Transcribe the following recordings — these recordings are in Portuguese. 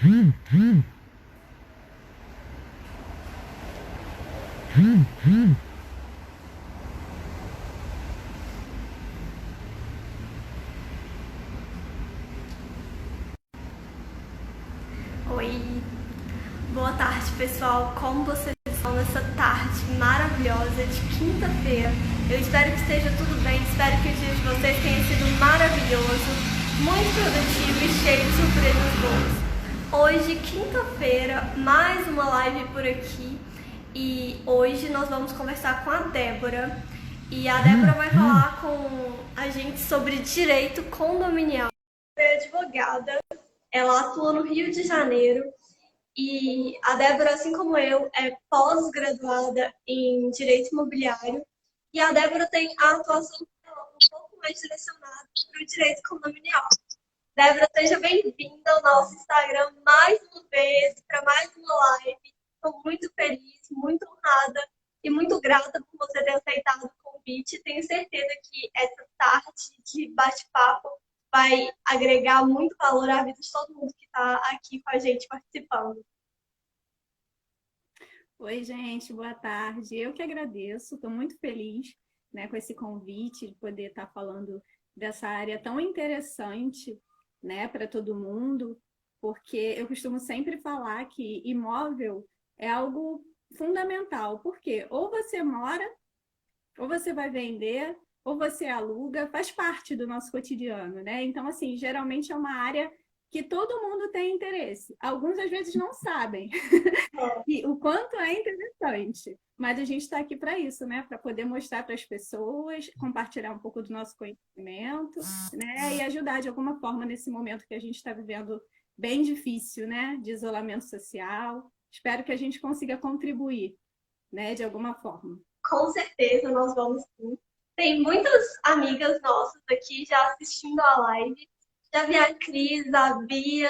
Oi, boa tarde pessoal, como vocês estão nessa tarde maravilhosa de quinta-feira? Eu espero que esteja tudo bem, espero que o dia de vocês tenha sido maravilhoso, muito produtivo e cheio de surpresas boas. Hoje, quinta-feira, mais uma live por aqui e hoje nós vamos conversar com a Débora e a Débora vai falar com a gente sobre direito condominial. Ela é advogada, ela atua no Rio de Janeiro e a Débora, assim como eu, é pós-graduada em Direito Imobiliário e a Débora tem a atuação dela um pouco mais direcionada para o direito condominial. Débora, seja bem-vinda ao nosso Instagram mais uma vez, para mais uma live. Estou muito feliz, muito honrada e muito grata por você ter aceitado o convite. Tenho certeza que essa tarde de bate-papo vai agregar muito valor à vida de todo mundo que está aqui com a gente participando. Oi, gente, boa tarde. Eu que agradeço, estou muito feliz, né, com esse convite de poder estar falando dessa área tão interessante, né, para todo mundo, porque eu costumo sempre falar que imóvel é algo fundamental, porque ou você mora, ou você vai vender, ou você aluga, faz parte do nosso cotidiano, né? Então, assim, geralmente é uma área que todo mundo tem interesse. Alguns, às vezes, não sabem e o quanto é interessante. Mas a gente está aqui para isso, né? Para poder mostrar para as pessoas, compartilhar um pouco do nosso conhecimento, né? E ajudar de alguma forma nesse momento que a gente está vivendo bem difícil, né? De isolamento social. Espero que a gente consiga contribuir, né? De alguma forma. Com certeza nós vamos sim. Tem muitas amigas nossas aqui já assistindo a live. Já vi a Cris, a Bia,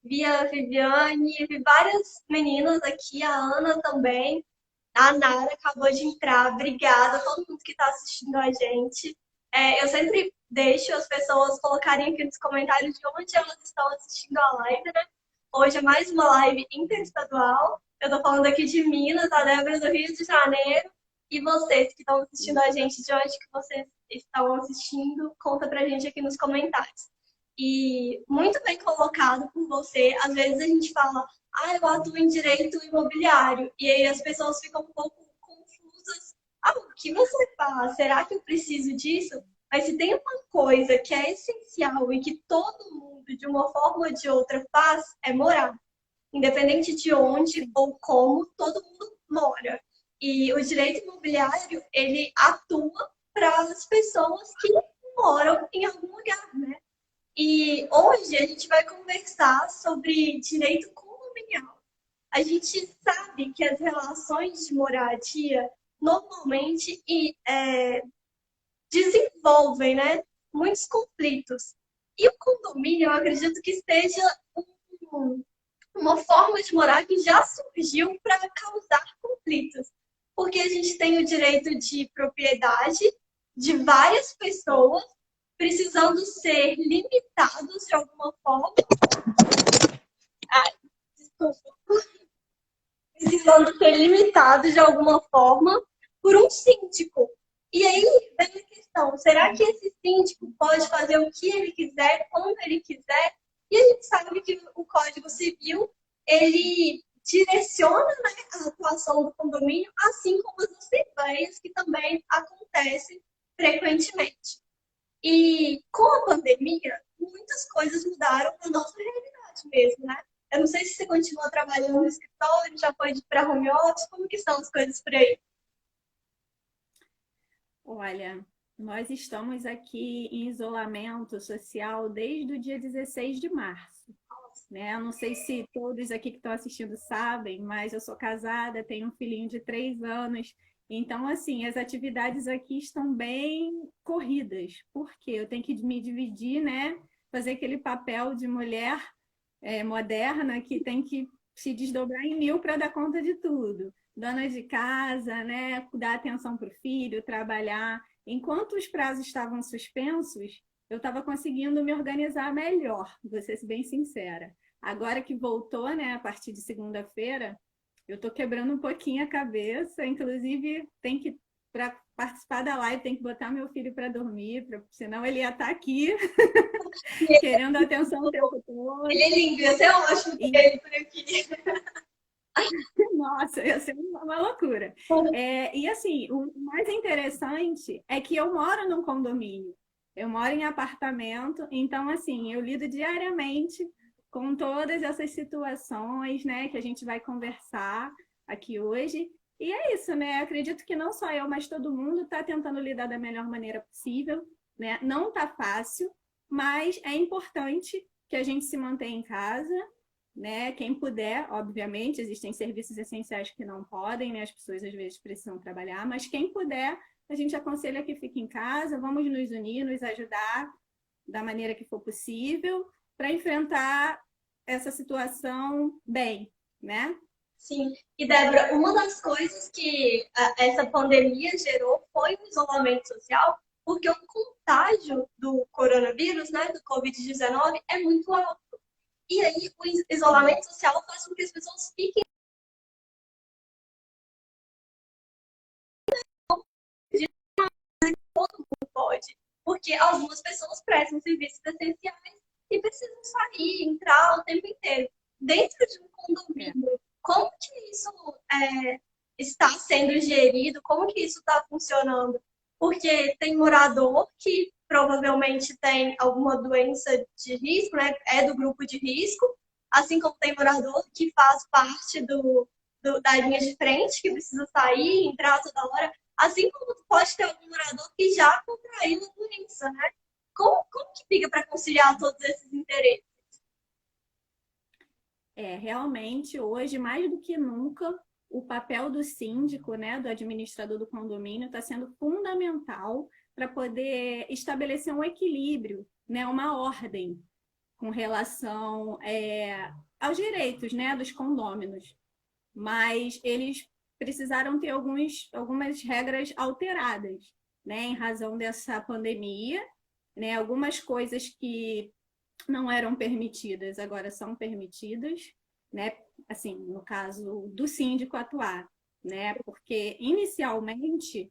vi a Viviane, vi várias meninas aqui, a Ana também. A Nara acabou de entrar. Obrigada a todo mundo que está assistindo a gente. Eu sempre deixo as pessoas colocarem aqui nos comentários de onde elas estão assistindo a live, né? Hoje é mais uma live interestadual. Eu estou falando aqui de Minas, a Débora do Rio de Janeiro. E vocês que estão assistindo a gente, de onde que vocês estão assistindo, conta pra gente aqui nos comentários. E muito bem colocado por você. Às vezes a gente fala, eu atuo em direito imobiliário. E aí as pessoas ficam um pouco confusas. O que você faz? Será que eu preciso disso? Mas se tem uma coisa que é essencial e que todo mundo, de uma forma ou de outra, faz, é morar. Independente de onde ou como, todo mundo mora. E o direito imobiliário, ele atua para as pessoas que moram em algum lugar, né? E hoje a gente vai conversar sobre direito condominial. A gente sabe que as relações de moradia normalmente desenvolvem, né, muitos conflitos. E o condomínio, eu acredito que seja uma forma de morar que já surgiu para causar conflitos. Porque a gente tem o direito de propriedade de várias pessoas precisando ser limitados de alguma forma. Desculpa. Precisando ser limitados de alguma forma por um síndico. E aí vem a questão, será que esse síndico pode fazer o que ele quiser, como ele quiser? E a gente sabe que o Código Civil, ele direciona, né, a atuação do condomínio, assim como as assembleias, que também acontecem frequentemente. E com a pandemia, muitas coisas mudaram na nossa realidade mesmo, né? Eu não sei se você continua trabalhando no escritório, já foi para home office, como que são as coisas por aí? Olha, nós estamos aqui em isolamento social desde o dia 16 de março, né? Não sei se todos aqui que estão assistindo sabem, mas eu sou casada, tenho um filhinho de 3 anos, então, assim, as atividades aqui estão bem corridas, porque eu tenho que me dividir, né? Fazer aquele papel de mulher moderna que tem que se desdobrar em mil para dar conta de tudo. Dona de casa, né? Dar atenção para o filho, trabalhar. Enquanto os prazos estavam suspensos, eu estava conseguindo me organizar melhor, vou ser bem sincera. Agora que voltou, né, a partir de segunda-feira, eu estou quebrando um pouquinho a cabeça, inclusive tem que, para participar da live, tem que botar meu filho para dormir, senão ele ia estar aqui querendo atenção o tempo todo. Ele é lindo, ia ser ótimo ter ele por aqui. Nossa, ia ser uma loucura. E assim, o mais interessante é que eu moro num condomínio, eu moro em apartamento, então assim, eu lido diariamente com todas essas situações, né, que a gente vai conversar aqui hoje. E é isso, né? Acredito que não só eu, mas todo mundo está tentando lidar da melhor maneira possível, né? Não está fácil, mas é importante que a gente se mantenha em casa, né? Quem puder, obviamente, existem serviços essenciais que não podem, né? As pessoas às vezes precisam trabalhar, mas quem puder, a gente aconselha que fique em casa, vamos nos unir, nos ajudar da maneira que for possível para enfrentar essa situação bem, né? Sim, e Débora, uma das coisas que essa pandemia gerou foi o isolamento social, porque o contágio do coronavírus, né, do Covid-19, é muito alto. E aí o isolamento social faz com que as pessoas fiquem pode, porque algumas pessoas prestam serviços essenciais e precisam sair, entrar o tempo inteiro. Dentro de um condomínio, como que isso está sendo gerido? Como que isso está funcionando? Porque tem morador que provavelmente tem alguma doença de risco, né? É do grupo de risco, assim como tem morador que faz parte da linha de frente, que precisa sair, entrar toda hora. Assim como pode ter algum morador que já contraiu a doença, né? Como que fica para conciliar todos esses interesses? Realmente, hoje, mais do que nunca, o papel do síndico, né, do administrador do condomínio, está sendo fundamental para poder estabelecer um equilíbrio, né, uma ordem com relação aos direitos, né, dos condôminos. Mas eles precisaram ter algumas regras alteradas, né, em razão dessa pandemia, né, algumas coisas que não eram permitidas, agora são permitidas, né? Assim, no caso do síndico atuar, né? Porque inicialmente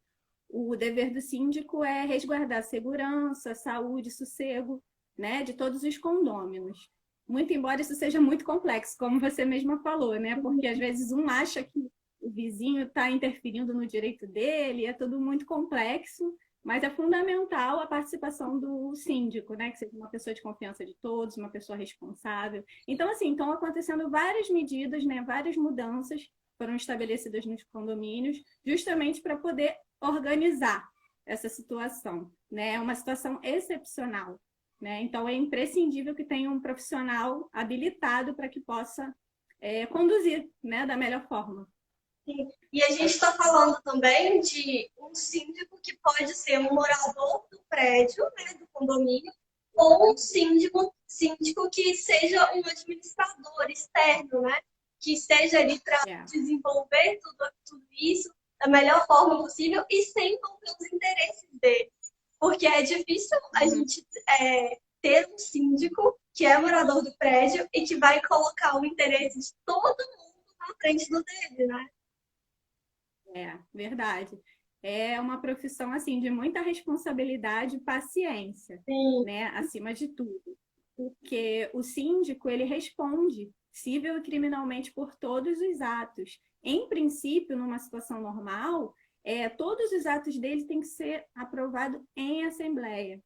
o dever do síndico é resguardar a segurança, saúde, sossego, né, de todos os condôminos. Muito embora isso seja muito complexo, como você mesma falou, né? Porque às vezes um acha que o vizinho está interferindo no direito dele, é tudo muito complexo, mas é fundamental a participação do síndico, né? Que seja uma pessoa de confiança de todos, uma pessoa responsável. Então, assim, estão acontecendo várias medidas, né? Várias mudanças foram estabelecidas nos condomínios, justamente para poder organizar essa situação, né? É uma situação excepcional, né? Então, é imprescindível que tenha um profissional habilitado para que possa conduzir, né, da melhor forma. Sim. E a gente está falando também de um síndico que pode ser um morador do prédio, né, do condomínio, ou um síndico que seja um administrador externo, né, que esteja ali para desenvolver tudo isso da melhor forma possível e sem envolver os interesses dele. Porque é difícil a gente ter um síndico que é morador do prédio e que vai colocar o interesse de todo mundo na frente do dele, né? Verdade. É uma profissão assim de muita responsabilidade e paciência, Sim. né, acima de tudo. Porque o síndico, ele responde civil e criminalmente por todos os atos. Em princípio, numa situação normal, todos os atos dele têm que ser aprovados em assembleia,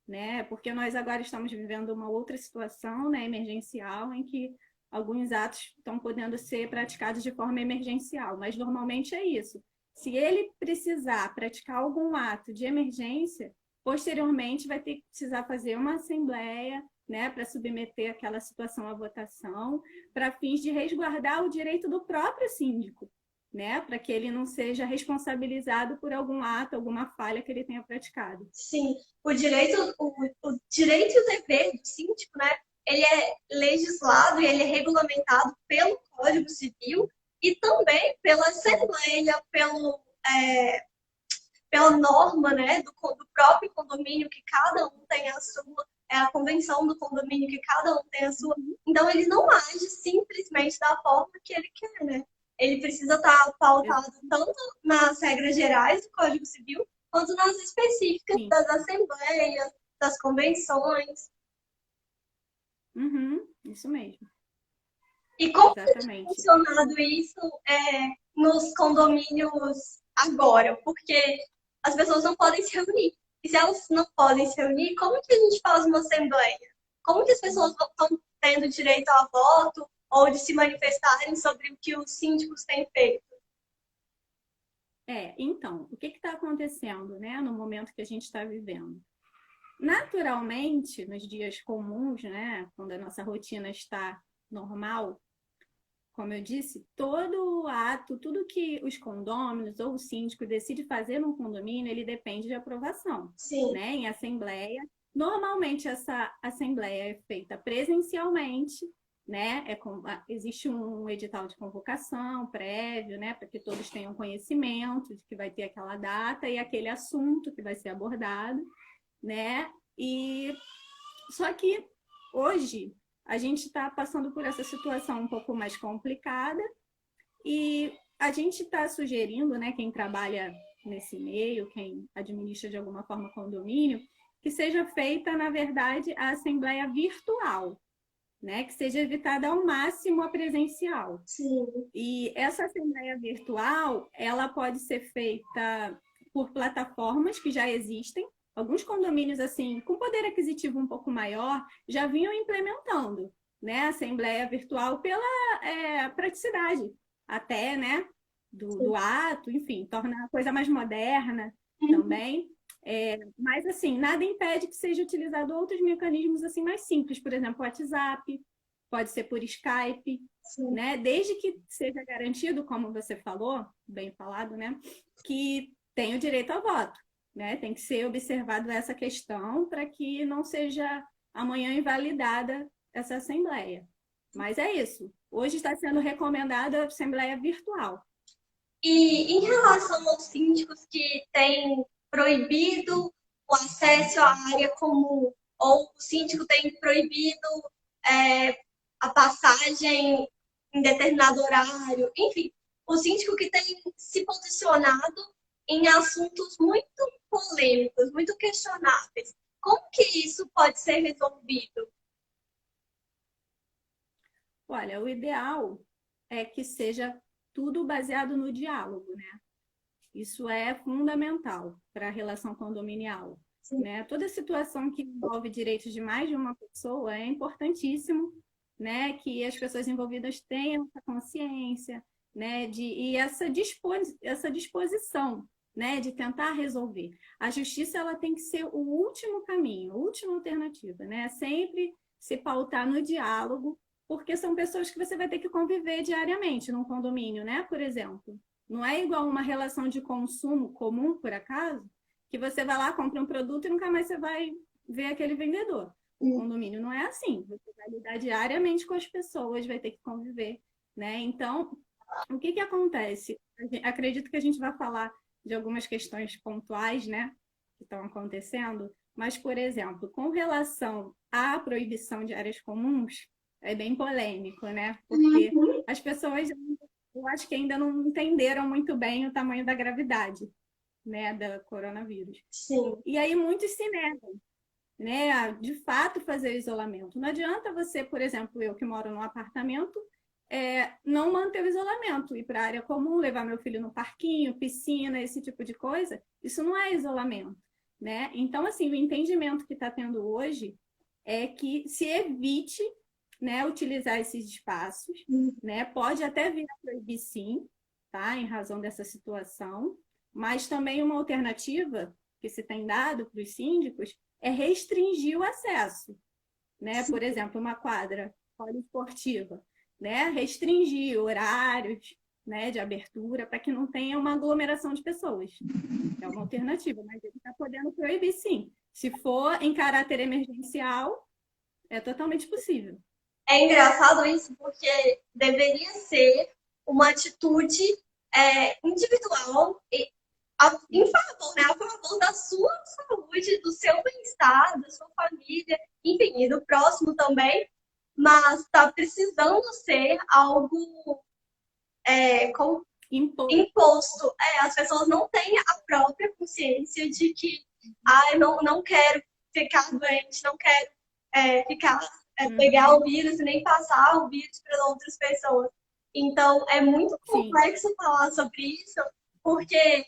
né? Porque nós agora estamos vivendo uma outra situação, né, emergencial, em que alguns atos estão podendo ser praticados de forma emergencial, mas normalmente é isso. Se ele precisar praticar algum ato de emergência, posteriormente vai ter que precisar fazer uma assembleia, né, para submeter aquela situação à votação, para fins de resguardar o direito do próprio síndico, né, para que ele não seja responsabilizado por algum ato, alguma falha que ele tenha praticado. Sim, o direito e o dever do síndico, né? Ele é legislado e ele é regulamentado pelo Código Civil e também pela Assembleia, pela norma, né, do próprio condomínio, que cada um tem a sua, é a convenção do condomínio, que cada um tem a sua. Então, ele não age simplesmente da forma que ele quer, né? Ele precisa estar pautado tanto nas regras gerais do Código Civil, quanto nas específicas Sim. das assembleias, das convenções. Isso mesmo, E como que tem exatamente. funcionado isso nos condomínios agora? Porque as pessoas não podem se reunir. E se elas não podem se reunir, como que a gente faz uma assembleia? Como que as pessoas estão tendo direito a voto ou de se manifestarem sobre o que os síndicos têm feito? Então, o que está acontecendo, né, no momento que a gente está vivendo? Naturalmente, nos dias comuns, né, quando a nossa rotina está normal, como eu disse, todo ato, tudo que os condôminos ou o síndico decide fazer num condomínio, ele depende de aprovação, Sim, né, em assembleia. Normalmente essa assembleia é feita presencialmente, né? Existe um edital de convocação prévio, né, para que todos tenham conhecimento de que vai ter aquela data e aquele assunto que vai ser abordado, né? E só que hoje a gente está passando por essa situação um pouco mais complicada e a gente está sugerindo, né, quem trabalha nesse meio, quem administra de alguma forma condomínio, que seja feita, na verdade, a assembleia virtual, né, que seja evitada ao máximo a presencial. sim, E essa assembleia virtual, ela pode ser feita por plataformas que já existem. Alguns condomínios, assim, com poder aquisitivo um pouco maior, já vinham implementando, né, a assembleia virtual pela praticidade, até, né, do ato, enfim, torna a coisa mais moderna sim. também. Mas, assim, nada impede que seja utilizado outros mecanismos, assim, mais simples, por exemplo, o WhatsApp, pode ser por Skype, Sim. né? Desde que seja garantido, como você falou, bem falado, né? Que tem o direito ao voto, né? Tem que ser observado essa questão para que não seja amanhã invalidada essa assembleia. Mas é isso. Hoje está sendo recomendada a assembleia virtual. E em relação aos síndicos que têm proibido o acesso à área comum, ou o síndico tem proibido é, a passagem em determinado horário, enfim, o síndico que tem se posicionado em assuntos muito polêmicos, muito questionáveis. Como que isso pode ser resolvido? Olha, o ideal é que seja tudo baseado no diálogo, né? Isso é fundamental para a relação condominial. Sim, Né? Toda situação que envolve direitos de mais de uma pessoa é importantíssimo, né, que as pessoas envolvidas tenham essa consciência, né, e essa disposição, né, de tentar resolver. A justiça ela tem que ser o último caminho, a última alternativa, né? Sempre se pautar no diálogo, porque são pessoas que você vai ter que conviver diariamente num condomínio, né? Por exemplo. Não é igual uma relação de consumo comum, por acaso, que você vai lá, compra um produto e nunca mais você vai ver aquele vendedor. O condomínio não é assim. Você vai lidar diariamente com as pessoas, vai ter que conviver, né? Então, o que que acontece? Acredito que a gente vai falar de algumas questões pontuais, né, que estão acontecendo, mas, por exemplo, com relação à proibição de áreas comuns, é bem polêmico, né? Porque as pessoas, eu acho que ainda não entenderam muito bem o tamanho da gravidade, né, do coronavírus. sim, E aí muitos se negam, né, a, de fato fazer o isolamento. Não adianta você, por exemplo, eu que moro num apartamento, não manter o isolamento, ir para a área comum, levar meu filho no parquinho, piscina, esse tipo de coisa. Isso não é isolamento, né? Então, assim, o entendimento que está tendo hoje é que se evite, né, utilizar esses espaços, né? Pode até vir a proibir sim, tá? Em razão dessa situação, mas também uma alternativa que se tem dado para os síndicos é restringir o acesso, né? Por exemplo, uma quadra poliesportiva, né? Restringir horários, né, de abertura para que não tenha uma aglomeração de pessoas. É uma alternativa, mas ele está podendo proibir sim. Se for em caráter emergencial, é totalmente possível. é engraçado isso porque deveria ser uma atitude individual em favor, né? A favor da sua saúde, do seu bem-estar, da sua família, enfim, e do próximo também, mas está precisando ser algo como imposto. As pessoas não têm a própria consciência de que eu não quero ficar doente, não quero pegar o vírus e nem passar o vírus para outras pessoas. Então, é muito complexo falar sobre isso, porque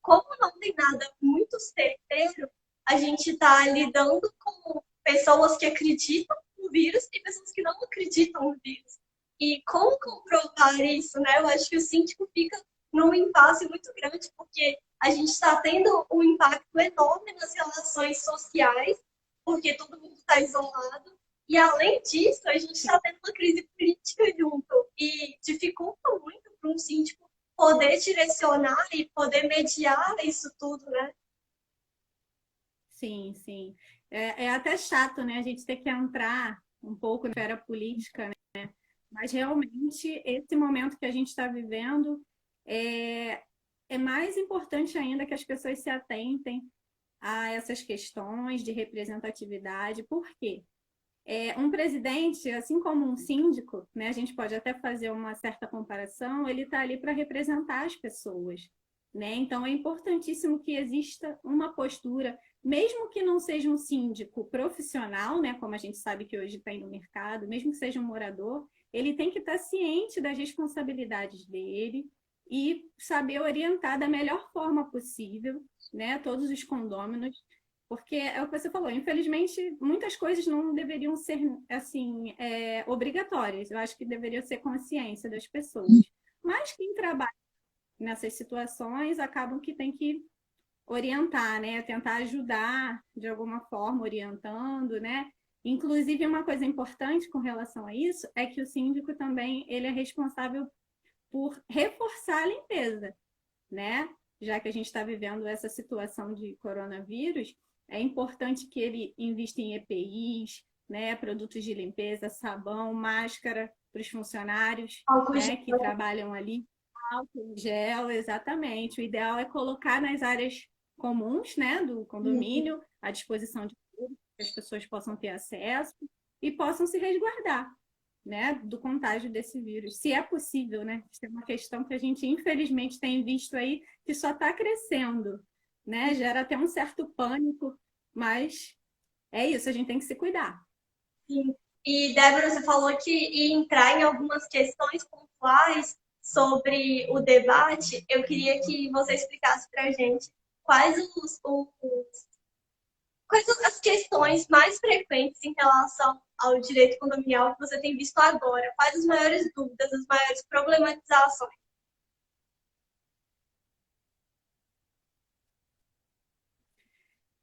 como não tem nada muito certeiro, a gente está lidando com pessoas que acreditam no vírus e pessoas que não acreditam no vírus. E como comprovar isso, né? Eu acho que o síndico fica num impasse muito grande, porque a gente está tendo um impacto enorme nas relações sociais, porque todo mundo está isolado. E, além disso, a gente está tendo uma crise política junto. E dificulta muito para um síndico poder direcionar e poder mediar isso tudo, né? Sim, sim. É até chato, né? A gente ter que entrar um pouco na esfera política, né? Mas realmente esse momento que a gente está vivendo é mais importante ainda que as pessoas se atentem a essas questões de representatividade. Por quê? Um presidente, assim como um síndico, né, a gente pode até fazer uma certa comparação, ele está ali para representar as pessoas. Né? Então, é importantíssimo que exista uma postura, mesmo que não seja um síndico profissional, né, como a gente sabe que hoje tem no mercado, mesmo que seja um morador, ele tem que estar ciente das responsabilidades dele e saber orientar da melhor forma possível, né, todos os condôminos, porque é o que você falou, infelizmente, muitas coisas não deveriam ser assim obrigatórias. Eu acho que deveria ser consciência das pessoas. Mas quem trabalha nessas situações acabam que tem que orientar, né? Tentar ajudar de alguma forma, orientando, né? Inclusive, uma coisa importante com relação a isso é que o síndico também ele é responsável por reforçar a limpeza, né? Já que a gente está vivendo essa situação de coronavírus, é importante que ele invista em EPIs, né? Produtos de limpeza, sabão, máscara para os funcionários, né? Que trabalham ali. Álcool gel, exatamente. O ideal é colocar nas áreas comuns, né, do condomínio, à disposição de todos, que as pessoas possam ter acesso e possam se resguardar, né, do contágio desse vírus, se é possível, né? Isso é uma questão que a gente, infelizmente, tem visto aí que só está crescendo, né? Gera até um certo pânico, mas é isso, a gente tem que se cuidar. Sim. E, Débora, você falou que ia entrar em algumas questões pontuais sobre o debate. Eu queria que você explicasse para a gente quais quais as questões mais frequentes em relação ao direito condominial que você tem visto agora. Quais as maiores dúvidas, as maiores problematizações?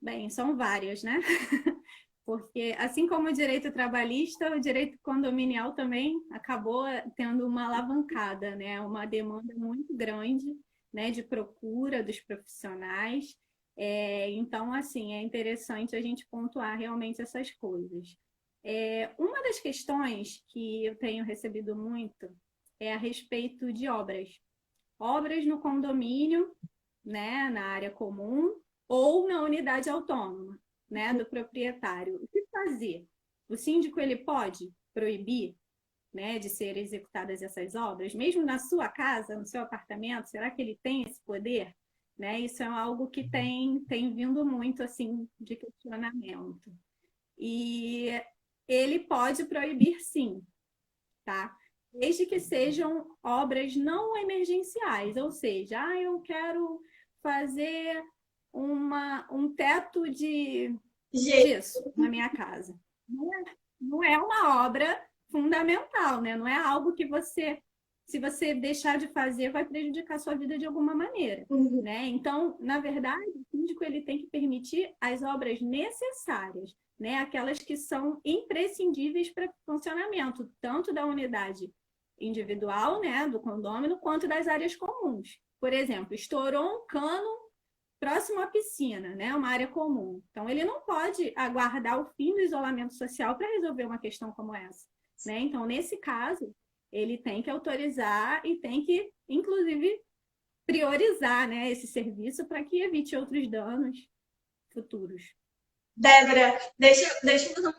Bem, são várias, né? Porque, assim como o direito trabalhista, o direito condominial também acabou tendo uma alavancada, né? Uma demanda muito grande, né, de procura dos profissionais. Então, assim, é interessante a gente pontuar realmente essas coisas. Uma das questões que eu tenho recebido muito é a respeito de obras. Obras no condomínio, né, na área comum, ou na unidade autônoma, né, do proprietário. O que fazer? O síndico ele pode proibir, né, de ser executadas essas obras, mesmo na sua casa, no seu apartamento? Será que ele tem esse poder? Né? Isso é algo que tem vindo muito assim de questionamento. E ele pode proibir, sim, tá? Desde que sejam obras não emergenciais, ou seja, eu quero fazer um teto de gesso na minha casa. Não é uma obra fundamental, né? Não é algo que se você deixar de fazer, vai prejudicar a sua vida de alguma maneira, né? Então, na verdade, o síndico ele tem que permitir as obras necessárias, né? Aquelas que são imprescindíveis para o funcionamento, tanto da unidade individual, né, do condômino, quanto das áreas comuns. Por exemplo, estourou um cano próximo à piscina, né, uma área comum. Então, ele não pode aguardar o fim do isolamento social para resolver uma questão como essa, né? Então, nesse caso, ele tem que autorizar e tem que, inclusive, priorizar, né, esse serviço para que evite outros danos futuros. Débora, deixa eu fazer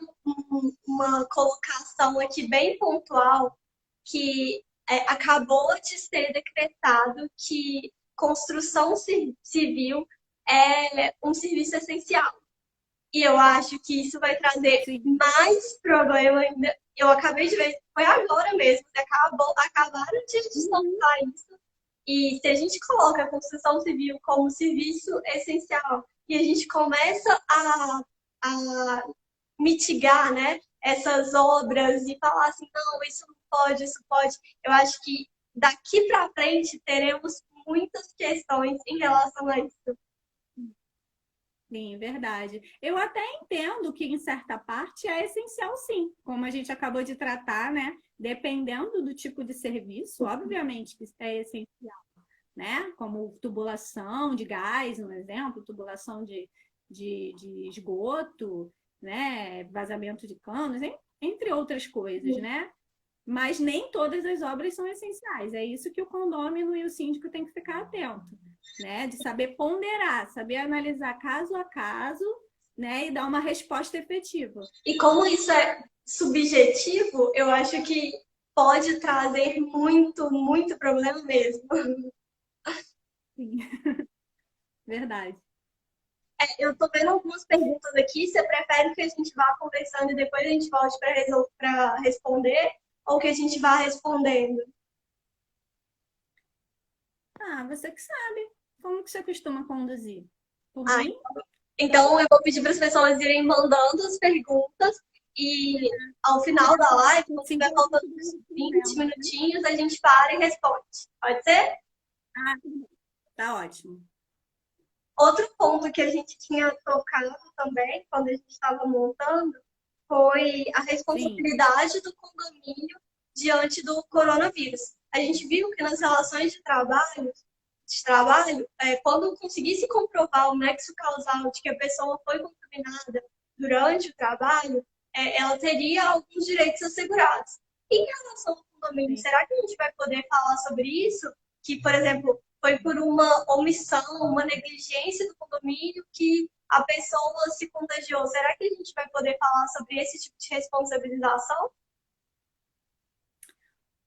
uma colocação aqui bem pontual, que acabou de ser decretado que construção civil é um serviço essencial. E eu acho que isso vai trazer Sim. mais problema ainda. Eu acabei de ver, foi agora mesmo, que acabaram de soltar isso. E se a gente coloca a construção civil como serviço essencial e a gente começa a mitigar, né, essas obras e falar assim, não, isso não pode, isso pode, eu acho que daqui para frente teremos muitas questões em relação a isso. Sim, verdade. Eu até entendo que, em certa parte, é essencial, sim, como a gente acabou de tratar, né? Dependendo do tipo de serviço, obviamente que é essencial, né? Como tubulação de gás, um exemplo, tubulação de esgoto, né? Vazamento de canos, entre outras coisas, né? Mas nem todas as obras são essenciais. É isso que o condômino e o síndico têm que ficar atento, né? De saber ponderar, saber analisar caso a caso, né? E dar uma resposta efetiva. E como isso é subjetivo, eu acho que pode trazer muito, muito problema mesmo. Sim, verdade. Eu tô vendo algumas perguntas aqui. Você prefere que a gente vá conversando e depois a gente volte para responder? Ou que a gente vá respondendo? Ah, você que sabe. Como que você costuma conduzir? Por Ah, mim, então eu vou pedir para as pessoas irem mandando as perguntas e ao final da live, quando sim, tiver faltando uns 20 respondendo. minutinhos, a gente para e responde. Pode ser? Ah, tá ótimo. Outro ponto que a gente tinha tocado também, quando a gente estava montando, foi a Sim, responsabilidade do condomínio diante do coronavírus. A gente viu que nas relações de trabalho, quando conseguisse comprovar o nexo causal de que a pessoa foi contaminada durante o trabalho, ela teria alguns direitos assegurados. Em relação ao condomínio, sim. será que a gente vai poder falar sobre isso? Que, por exemplo, foi por uma omissão, uma negligência do condomínio que a pessoa se contagiou. Será que a gente vai poder falar sobre esse tipo de responsabilização?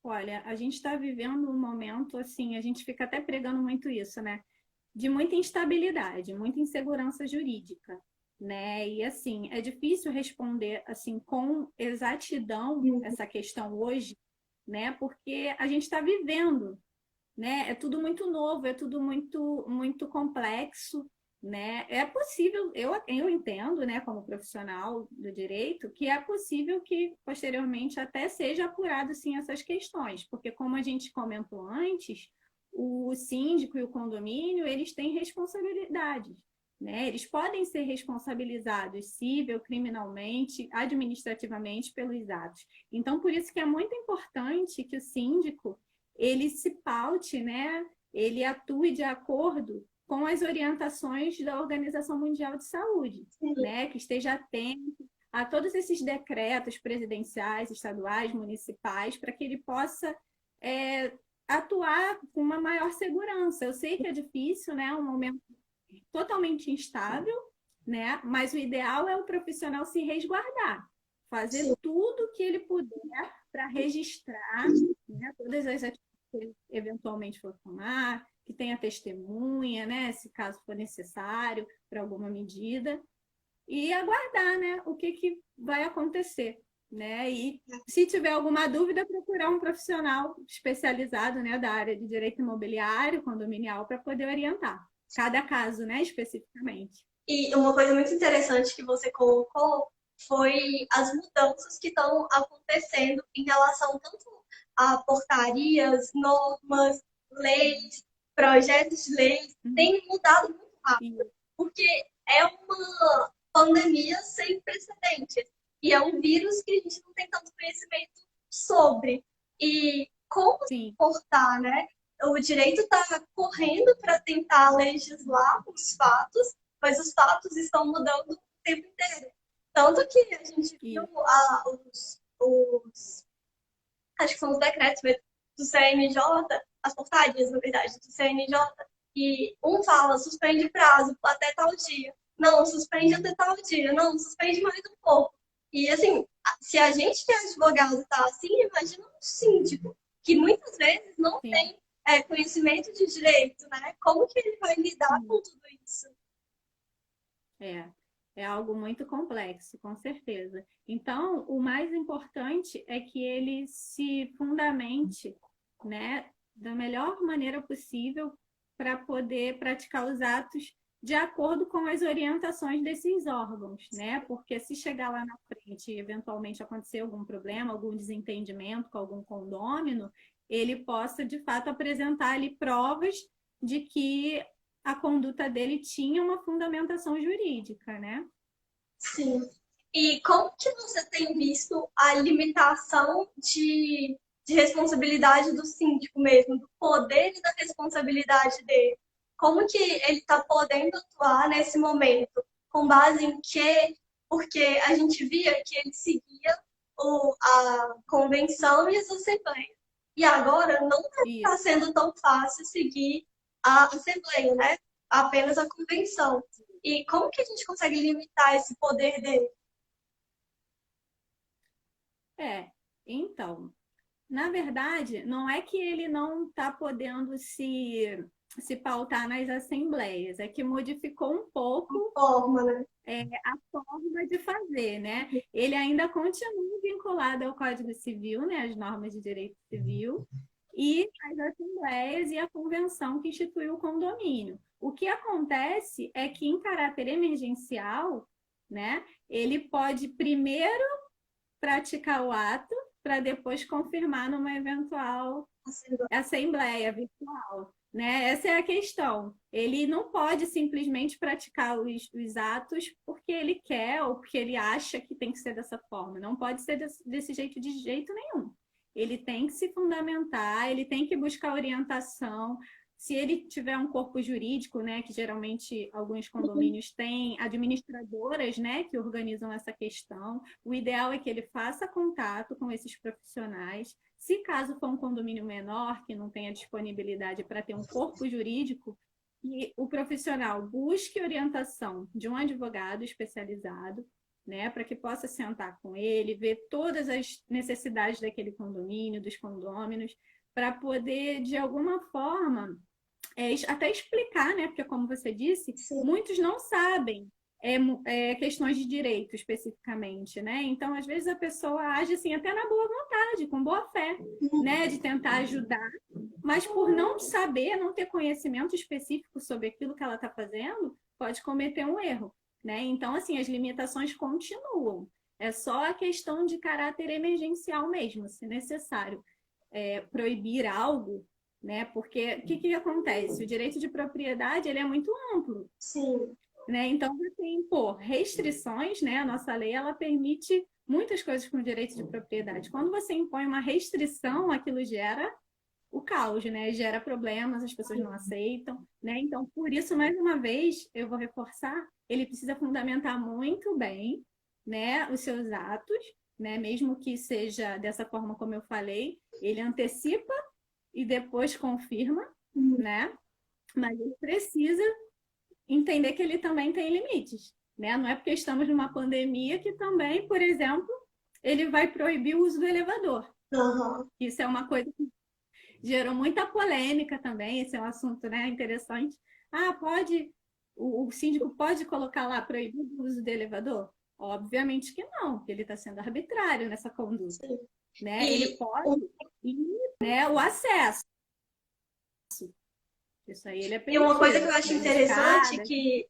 Olha, a gente está vivendo um momento assim, a gente fica até pregando muito isso, né? De muita instabilidade, muita insegurança jurídica, né? E assim, é difícil responder assim com exatidão essa questão hoje, né? Porque a gente está vivendo, né? É tudo muito novo, é tudo muito complexo, né? É possível, eu entendo, né, como profissional do direito, que é possível que posteriormente até seja apurado sim essas questões, porque como a gente comentou antes, o síndico e o condomínio, eles têm responsabilidades, né? Eles podem ser responsabilizados civil, criminalmente, administrativamente pelos atos. Então, por isso que é muito importante que o síndico ele se paute, né? Ele atue de acordo com as orientações da Organização Mundial de Saúde, né? Que esteja atento a todos esses decretos presidenciais, estaduais, municipais, para que ele possa atuar com uma maior segurança. Eu sei que é difícil, né? Um momento totalmente instável, né? Mas o ideal é o profissional se resguardar, fazer Sim. tudo que ele puder para registrar, né, todas as atitudes que ele eventualmente for tomar, que tenha testemunha, né, se caso for necessário para alguma medida, e aguardar, né, o que vai acontecer, né? E se tiver alguma dúvida, procurar um profissional especializado, né, da área de direito imobiliário, condominial, para poder orientar cada caso, né, especificamente. E uma coisa muito interessante que você colocou foi as mudanças que estão acontecendo em relação tanto a portarias, normas, leis, projetos de leis, tem mudado muito rápido, E, porque é uma pandemia sem precedentes e é um vírus que a gente não tem tanto conhecimento sobre. E como se sim, comportar, né? O direito está correndo para tentar legislar os fatos, mas os fatos estão mudando o tempo inteiro. Tanto que a gente viu e acho que são os decretos mesmo, do CNJ, as portarias, na verdade, do CNJ, e um fala, suspende prazo até tal dia. Não, suspende até tal dia. Não, suspende mais um pouco. E, assim, se a gente que é advogado tá assim, imagina um síndico, que muitas vezes não Sim, tem conhecimento de direito, né? Como que ele vai lidar sim. com tudo isso? É, é algo muito complexo, com certeza. Então, o mais importante é que ele se fundamente, né, da melhor maneira possível para poder praticar os atos de acordo com as orientações desses órgãos, né? Porque se chegar lá na frente e eventualmente acontecer algum problema, algum desentendimento com algum condômino, ele possa de fato apresentar ali provas de que a conduta dele tinha uma fundamentação jurídica, né? Sim. E como que você tem visto a limitação de responsabilidade do síndico mesmo, do poder e da responsabilidade dele? Como que ele está podendo atuar nesse momento? Com base em quê? Porque a gente via que ele seguia a convenção e as assembleias. E agora não está Isso. sendo tão fácil seguir a assembleia, né? Apenas a convenção. E como que a gente consegue limitar esse poder dele? É, então, na verdade, não é que ele não está podendo se pautar nas assembleias, é que modificou um pouco Forma, né? a forma de fazer, né? Ele ainda continua vinculado ao Código Civil, né, às normas de direito civil, e às assembleias e a convenção que instituiu o condomínio. O que acontece é que, em caráter emergencial, né, ele pode primeiro praticar o ato para depois confirmar numa eventual assembleia virtual. Né? Essa é a questão. Ele não pode simplesmente praticar os atos porque ele quer ou porque ele acha que tem que ser dessa forma. Não pode ser desse jeito de jeito nenhum. Ele tem que se fundamentar, ele tem que buscar orientação. Se ele tiver um corpo jurídico, né, que geralmente alguns condomínios têm administradoras, né, que organizam essa questão, o ideal é que ele faça contato com esses profissionais. Se caso for um condomínio menor, que não tenha disponibilidade para ter um corpo jurídico, que o profissional busque orientação de um advogado especializado, né, para que possa sentar com ele, ver todas as necessidades daquele condomínio, dos condôminos, para poder, de alguma forma, até explicar, né, porque, como você disse, Sim. muitos não sabem questões de direito especificamente, né? Então, às vezes a pessoa age assim até na boa vontade, com boa fé, né, de tentar ajudar, mas por não saber, não ter conhecimento específico sobre aquilo que ela está fazendo, pode cometer um erro, né? Então, assim, as limitações continuam. É só a questão de caráter emergencial mesmo, se necessário. Proibir algo, né? Porque o que acontece? O direito de propriedade ele é muito amplo, Sim. né? Então, você impor restrições, né? A nossa lei ela permite muitas coisas com o direito de propriedade. Quando você impõe uma restrição, aquilo gera o caos, né? Gera problemas, as pessoas não aceitam, né? Então, por isso, mais uma vez, eu vou reforçar, ele precisa fundamentar muito bem, né, os seus atos, né? Mesmo que seja dessa forma como eu falei, ele antecipa e depois confirma, né? Mas ele precisa entender que ele também tem limites, né? Não é porque estamos numa pandemia que também, por exemplo, ele vai proibir o uso do elevador. Uhum. Isso é uma coisa que gerou muita polêmica também, esse é um assunto, né, interessante. Ah, pode, o síndico pode colocar lá proibido o uso do elevador? Obviamente que não, porque ele está sendo arbitrário nessa conduta, Sim. né? Ele E, pode, né, o acesso. Isso aí ele é e uma coisa que permitido, eu acho das interessante, escadas. que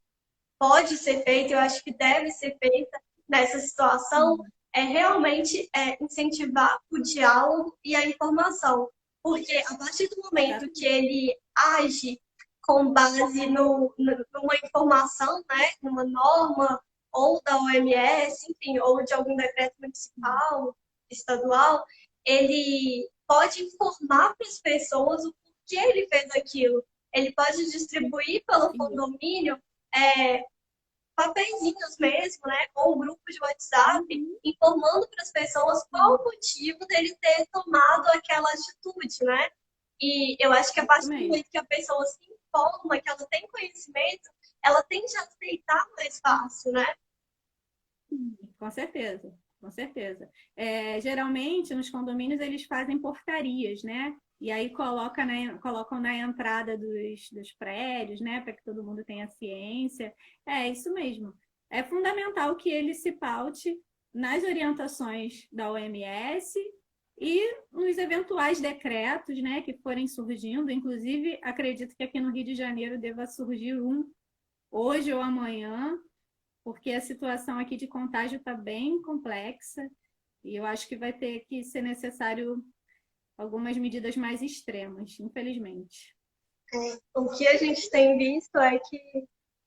pode ser feita, eu acho que deve ser feita nessa situação, é realmente incentivar o diálogo e a informação. Porque a partir do momento que ele age com base numa informação, né, numa norma, ou da OMS, enfim, ou de algum decreto municipal, estadual, ele pode informar para as pessoas o porquê ele fez aquilo. Ele pode distribuir pelo condomínio é, papeizinhos mesmo, né? Ou grupos de WhatsApp, Uhum. informando para as pessoas qual o motivo dele ter tomado aquela atitude, né? E eu acho que a Isso partir do mesmo. momento que a pessoa se informa, que ela tem conhecimento, ela tende a aceitar mais fácil, né? Com certeza, com certeza. Geralmente, nos condomínios, eles fazem portarias, né? E aí colocam na entrada dos prédios, né? Para que todo mundo tenha ciência. É isso mesmo. É fundamental que ele se paute nas orientações da OMS e nos eventuais decretos, né, que forem surgindo. Inclusive, acredito que aqui no Rio de Janeiro deva surgir um hoje ou amanhã, porque a situação aqui de contágio está bem complexa e eu acho que vai ter que ser necessário algumas medidas mais extremas, infelizmente. O que a gente tem visto é que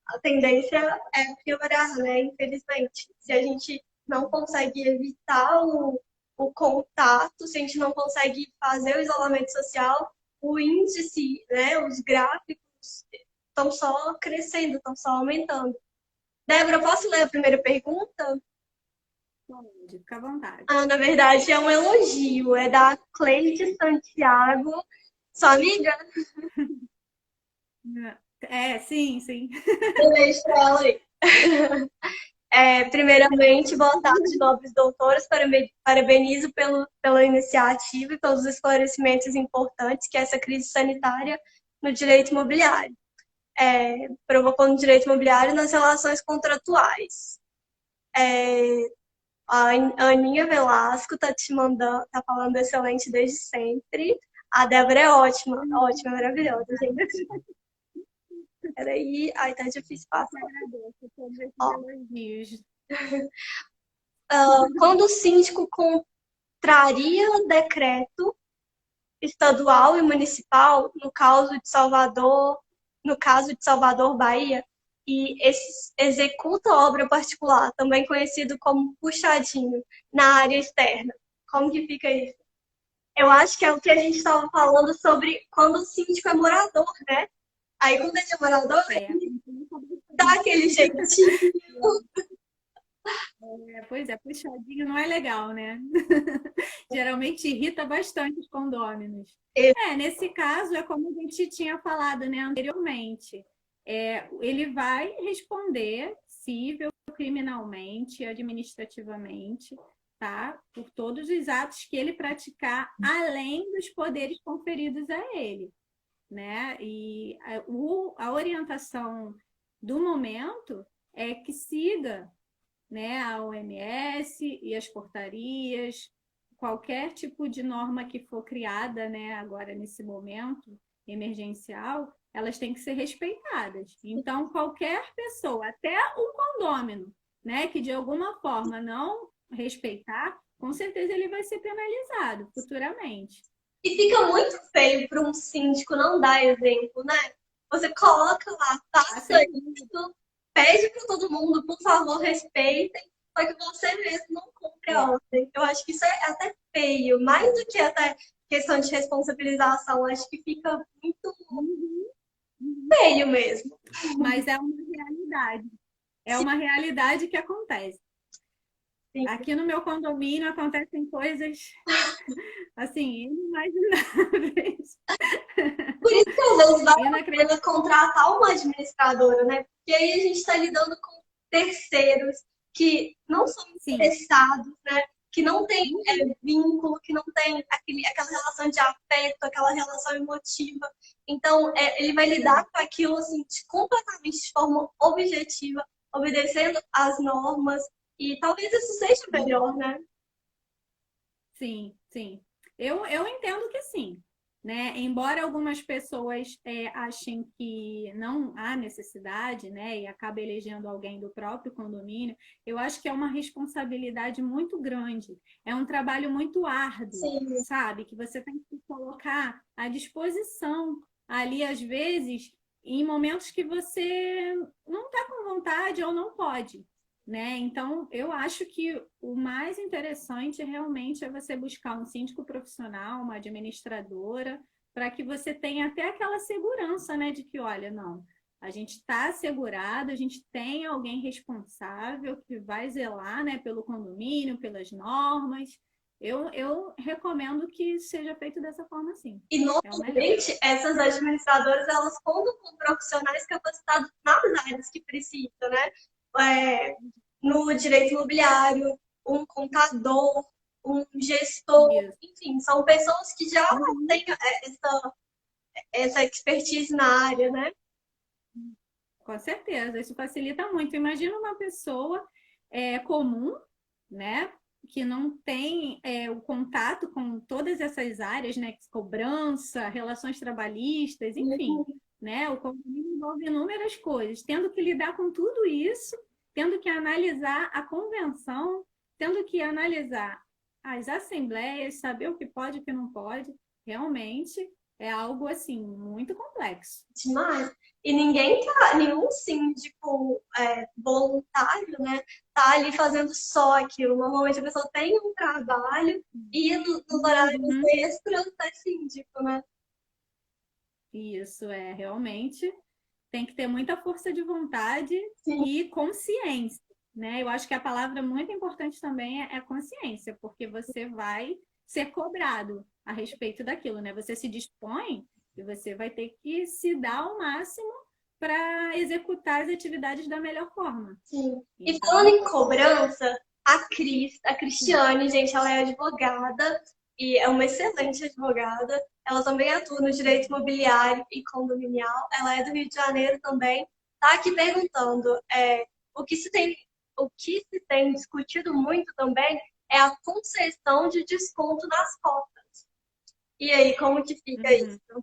a tendência é piorar, né? Infelizmente. Se a gente não consegue evitar o contato, se a gente não consegue fazer o isolamento social, o índice, né? Os gráficos estão só crescendo, estão só aumentando. Débora, posso ler a primeira pergunta? Pode, fica à vontade. Ah, na verdade, é um elogio. É da Cleide Santiago, sua amiga? Sim, sim. Eu deixo ela aí. Primeiramente, boa tarde, nobres doutores. Parabenizo pela iniciativa e pelos esclarecimentos importantes que essa crise sanitária no direito imobiliário provocou no direito imobiliário e nas relações contratuais. A Aninha Velasco tá te mandando, tá falando excelente desde sempre. A Débora é ótima, ótima, maravilhosa, gente. Peraí, ai, tá difícil passar. Agradeço todos esses Ó, elogios. quando o síndico contraria o decreto estadual e municipal, no caso de Salvador, Bahia, e executa obra particular, também conhecido como puxadinho, na área externa. Como que fica isso? Eu acho que é o que a gente estava falando sobre quando o síndico é morador, né? Aí quando ele é morador, É, ele dá aquele jeitinho. pois é, puxadinho não é legal, né? Geralmente irrita bastante os condôminos. Nesse caso, é como a gente tinha falado, né, anteriormente. Ele vai responder civil, criminalmente, administrativamente, tá? Por todos os atos que ele praticar, além dos poderes conferidos a ele, né? E a orientação do momento é que siga, né, a OMS e as portarias, qualquer tipo de norma que for criada, né, agora nesse momento emergencial, elas têm que ser respeitadas. Então, qualquer pessoa, até um condômino, né, que de alguma forma não respeitar, com certeza ele vai ser penalizado futuramente. E fica muito feio para um síndico não dar exemplo, né? Você coloca lá, faça Assim, isso, pede para todo mundo, por favor, respeitem, só que você mesmo não cumpre a é. ordem. Eu acho que isso é até feio, mais do que até questão de responsabilização, acho que fica muito Uhum, uhum. feio mesmo. Mas é uma realidade. É Sim, uma realidade que acontece. sim. Aqui no meu condomínio acontecem coisas assim, inimagináveis. Por isso que às vezes vale a Inacreditáveis. pena contratar uma administradora, né? Porque aí a gente está lidando com terceiros que não são Sim. interessados, né? Que não tem Uhum. vínculo, que não tem aquela relação de afeto, aquela relação emotiva. Então, ele vai lidar Sim, com aquilo assim, completamente de forma objetiva, obedecendo às normas, e talvez isso seja melhor, né? sim, sim. Eu entendo que sim. Né? Embora algumas pessoas achem que não há necessidade, né, e acaba elegendo alguém do próprio condomínio, eu acho que é uma responsabilidade muito grande. É um trabalho muito árduo, Sim. sabe? Que você tem que colocar à disposição ali, às vezes, em momentos que você não está com vontade ou não pode. Né? Então, eu acho que o mais interessante realmente é você buscar um síndico profissional, uma administradora, para que você tenha até aquela segurança, né, de que, olha, não, A gente está assegurado, a gente tem alguém responsável que vai zelar, né, pelo condomínio, pelas normas. Eu recomendo que seja feito dessa forma, sim. E, É o melhor. normalmente, essas administradoras, elas contam com profissionais capacitados nas áreas que precisam, né? É, no direito imobiliário, um contador, um gestor, Isso. enfim, são pessoas que já Uhum. têm essa expertise na área, né? Com certeza, isso facilita muito. Imagina uma pessoa comum, né, que não tem o contato com todas essas áreas, né, cobrança, relações trabalhistas, enfim, né, o condomínio envolve inúmeras coisas, tendo que lidar com tudo isso, tendo que analisar a convenção, tendo que analisar as assembleias, saber o que pode e o que não pode, realmente é algo assim muito complexo. Demais. E ninguém tá, nenhum síndico voluntário, né, tá ali fazendo só aquilo. Normalmente a pessoa tem um trabalho e nos horários Uhum. extras é síndico, né? Isso é realmente tem que ter muita força de vontade Sim, e consciência, né? Eu acho que a palavra muito importante também é consciência, porque você vai ser cobrado a respeito daquilo, né? Você se dispõe e você vai ter que se dar ao máximo para executar as atividades da melhor forma. sim. E falando Então, em cobrança, a Cristiane, gente, ela é advogada e é uma excelente advogada. Ela também atua no direito imobiliário e condominial. Ela é do Rio de Janeiro também. Tá aqui perguntando, o que se tem, o que se tem discutido muito também é a concessão de desconto nas cotas. E aí, como que fica isso? uhum.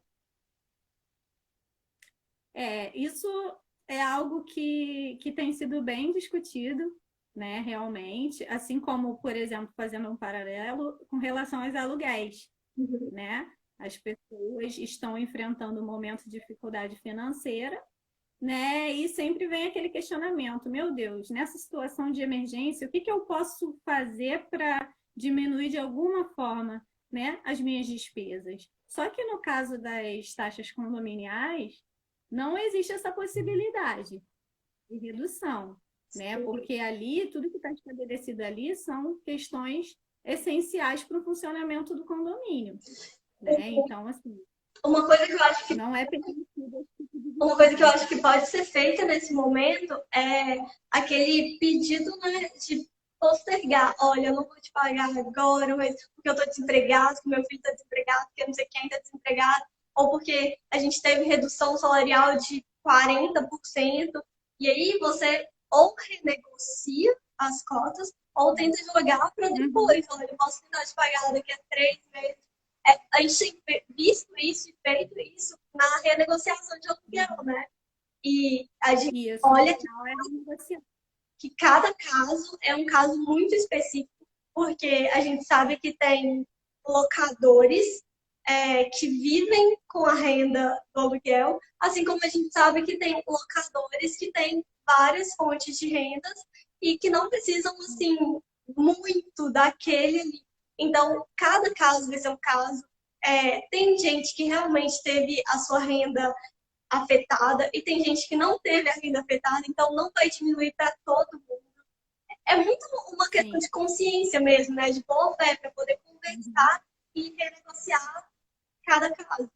Isso é algo que tem sido bem discutido, né, realmente, assim como, por exemplo, fazendo um paralelo com relação aos aluguéis, né? As pessoas estão enfrentando um momento de dificuldade financeira, né? E sempre vem aquele questionamento: meu Deus, nessa situação de emergência, o que que eu posso fazer para diminuir de alguma forma, né, as minhas despesas? Só que no caso das taxas condominiais, não existe essa possibilidade de redução, né? Porque ali, tudo que está estabelecido ali são questões essenciais para o funcionamento do condomínio, né? Então, assim, Uma coisa que eu acho que não é permitido esse tipo de Uma coisa que eu acho desconto. que pode ser feita nesse momento é aquele pedido, né, de postergar. Olha, eu não vou te pagar agora, mas porque eu estou desempregado, porque meu filho está desempregado, porque não sei quem está desempregado, ou porque a gente teve redução salarial de 40%, e aí você ou renegocia as cotas, ou tenta jogar para Uhum, depois. Olha, eu posso tentar te pagar daqui a 3 meses. A gente tem visto isso e feito isso na renegociação de aluguel, uhum. né? E a gente Isso, o olha ideal é negociar. que cada caso é um caso muito específico, porque a gente sabe que tem locadores que vivem com a renda do aluguel, assim como a gente sabe que tem locadores que têm várias fontes de rendas e que não precisam, assim, muito daquele ali. Então, cada caso vai ser um caso. Tem gente que realmente teve a sua renda afetada e tem gente que não teve a renda afetada, então não vai diminuir para todo mundo. É muito uma questão Sim. de consciência mesmo, né? De boa fé para poder Uhum. conversar e renegociar cada caso.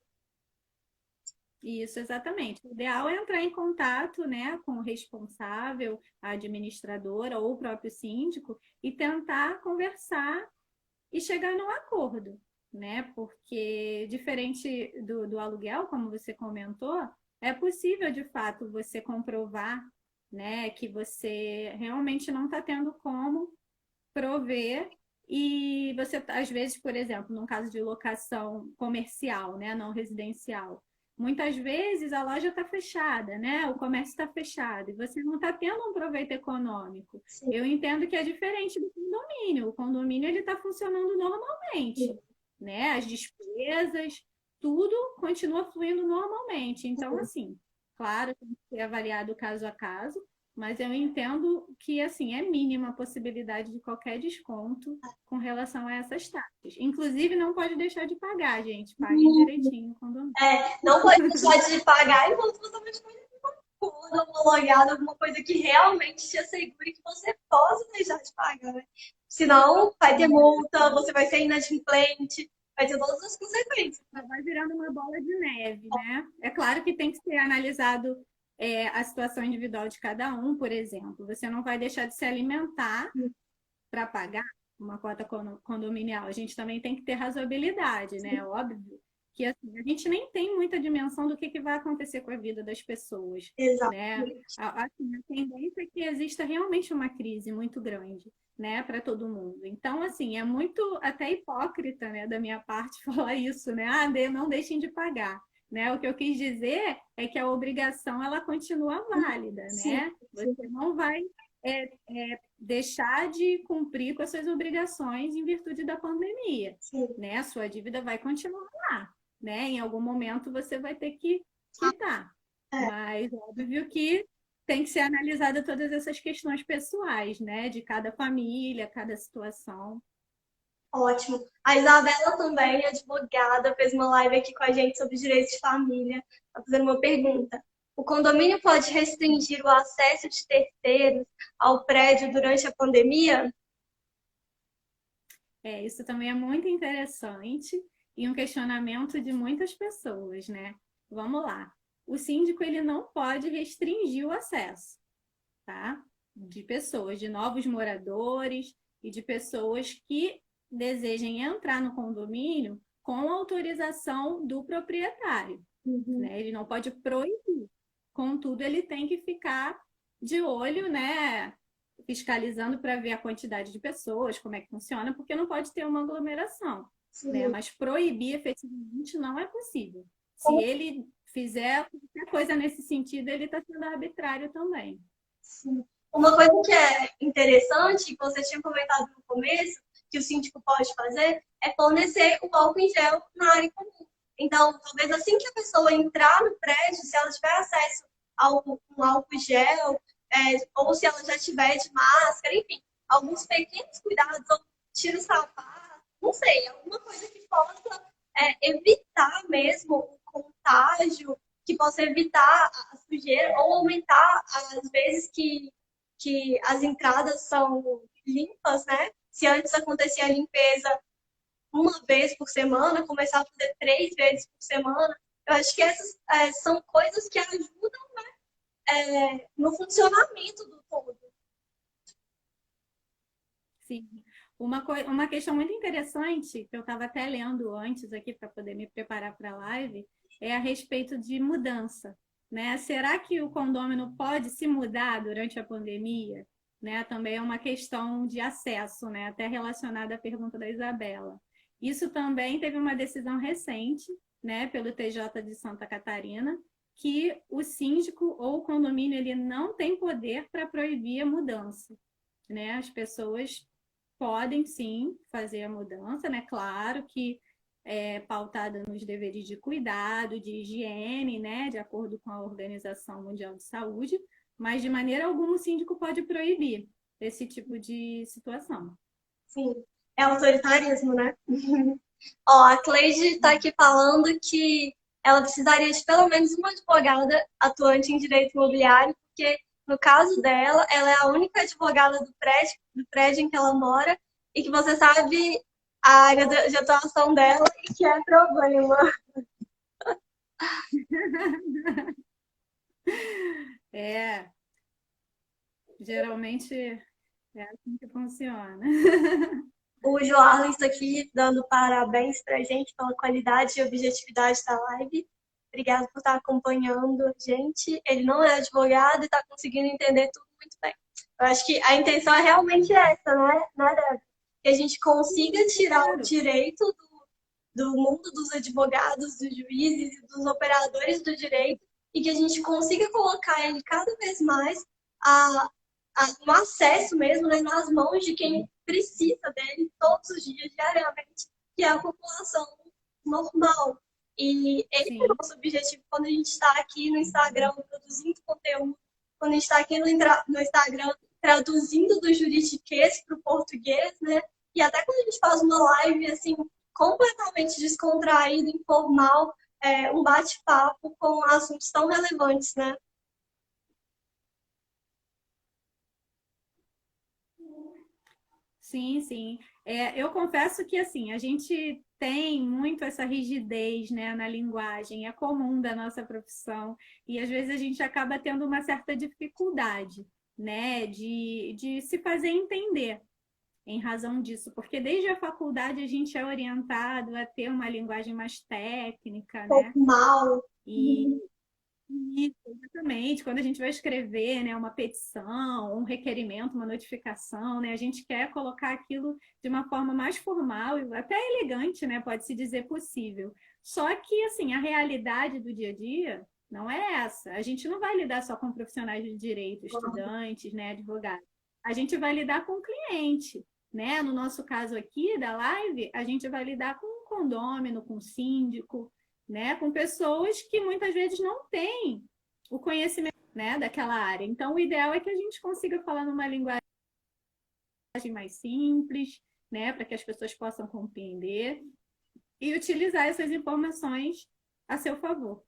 Isso, exatamente. O ideal é entrar em contato, né, com o responsável, a administradora ou o próprio síndico e tentar conversar e chegar num acordo, né? Porque diferente do aluguel, como você comentou, é possível de fato você comprovar, né, que você realmente não está tendo como prover e você às vezes, por exemplo, num caso de locação comercial, né, não residencial, muitas vezes a loja está fechada, né, o comércio está fechado e você não está tendo um proveito econômico. Sim, Eu entendo que é diferente do condomínio. O condomínio ele está funcionando sim, normalmente, né, as despesas, tudo continua fluindo normalmente. Então, sim. assim, claro, tem que ser avaliado caso a caso, mas eu entendo que, assim, é mínima a possibilidade de qualquer desconto com relação a essas taxas. Inclusive, não pode deixar de pagar, gente. Paguem direitinho quando... Não pode deixar de pagar e vamos totalmente. acordo homologado, alguma coisa que realmente te assegure que você possa deixar de pagar, né? Senão, vai ter multa, você vai ser inadimplente, vai ter todas as consequências. Vai virando uma bola de neve, né? É claro que tem que ser analisado a situação individual de cada um, por exemplo. Você não vai deixar de se alimentar para pagar uma cota condominial. A gente também tem que ter razoabilidade, né? Óbvio que assim, a gente nem tem muita dimensão do que vai acontecer com a vida das pessoas, né? Exatamente. Assim, a tendência é que exista realmente uma crise muito grande, né, para todo mundo. Então, assim, é muito até hipócrita, né, da minha parte falar isso, né? Ah, não deixem de pagar. Né? O que eu quis dizer é que a obrigação ela continua válida, Sim, né? sim, Você não vai deixar de cumprir com as suas obrigações em virtude da pandemia, sim. né? A sua dívida vai continuar lá, né? Em algum momento você vai ter que quitar, É, mas óbvio que tem que ser analisada todas essas questões pessoais, né? De cada família, cada situação. ótimo. A Isabela também, advogada, fez uma live aqui com a gente sobre direitos de família. Está fazendo uma pergunta. O condomínio pode restringir o acesso de terceiros ao prédio durante a pandemia? Isso também é muito interessante e um questionamento de muitas pessoas, né? Vamos lá. O síndico ele não pode restringir o acesso, tá? De pessoas, de novos moradores e de pessoas que desejem entrar no condomínio com autorização do proprietário, Uhum. né? Ele não pode proibir. Contudo, ele tem que ficar de olho, né? Fiscalizando para ver a quantidade de pessoas, como é que funciona, porque não pode ter uma aglomeração, né? Sim. Mas proibir efetivamente não é possível. Se ele fizer qualquer coisa nesse sentido, ele está sendo arbitrário também. Sim. Uma coisa que é interessante, que você tinha comentado no começo, que o síndico pode fazer, é fornecer o álcool em gel na área comum. Então, talvez assim que a pessoa entrar no prédio, se ela tiver acesso ao um álcool gel, ou se ela já tiver de máscara, enfim, alguns pequenos cuidados, ou tira o sapato, não sei, alguma coisa que possa evitar mesmo o contágio, que possa evitar a sujeira ou aumentar as vezes que as entradas são limpas, né? Se antes acontecia a limpeza uma vez por semana, começar a fazer 3 vezes por semana. Eu acho que essas são coisas que ajudam no funcionamento do todo. Sim. Uma questão muito interessante, que eu estava até lendo antes aqui para poder me preparar para a live, é a respeito de mudança. Né? Será que o condômino pode se mudar durante a pandemia? Né? Também é uma questão de acesso, né? Até relacionada à pergunta da Isabela. Isso também teve uma decisão recente, né, pelo TJ de Santa Catarina, que o síndico ou o condomínio ele não tem poder para proibir a mudança. Né? As pessoas podem sim fazer a mudança, né? Claro que pautada nos deveres de cuidado, de higiene, né? De acordo com a Organização Mundial de Saúde, mas de maneira alguma o síndico pode proibir esse tipo de situação. Sim, é autoritarismo, né? Ó, a Cleide está aqui falando que ela precisaria de pelo menos uma advogada atuante em direito imobiliário, porque no caso dela, ela é a única advogada do prédio em que ela mora, e que você sabe a área de atuação dela e que é problema. É, geralmente é assim que funciona. O Joarlen está aqui dando parabéns para a gente pela qualidade e objetividade da live. Obrigada por estar acompanhando a gente. Ele não é advogado e está conseguindo entender tudo muito bem. Eu acho que a intenção é realmente essa, não é, Débora? Que a gente consiga tirar o Claro. direito do mundo dos advogados, dos juízes e dos operadores do direito, e que a gente consiga colocar ele cada vez mais no acesso mesmo, né, nas mãos de quem precisa dele todos os dias, diariamente, que é a população normal. E esse é o Sim. nosso objetivo quando a gente está aqui no Instagram produzindo conteúdo, quando a gente está aqui no Instagram traduzindo do juridiquês para o português, né? E até quando a gente faz uma live assim completamente descontraído, informal, um bate-papo com assuntos tão relevantes, né? Sim, sim. Eu confesso que assim, a gente tem muito essa rigidez, né, na linguagem, é comum da nossa profissão, e às vezes a gente acaba tendo uma certa dificuldade, né, de se fazer entender em razão disso, porque desde a faculdade a gente é orientado a ter uma linguagem mais técnica, né? Formal. E isso, exatamente. Quando a gente vai escrever, né, uma petição, um requerimento, uma notificação, né, a gente quer colocar aquilo de uma forma mais formal e até elegante, né, pode-se dizer possível. Só que, assim, a realidade do dia a dia não é essa. A gente não vai lidar só com profissionais de direito, estudantes, né, advogados. A gente vai lidar com o cliente, né? No nosso caso aqui da live, a gente vai lidar com um condômino, com um síndico, né, com pessoas que muitas vezes não têm o conhecimento, né, daquela área. Então, o ideal é que a gente consiga falar numa linguagem mais simples, né, para que as pessoas possam compreender e utilizar essas informações a seu favor.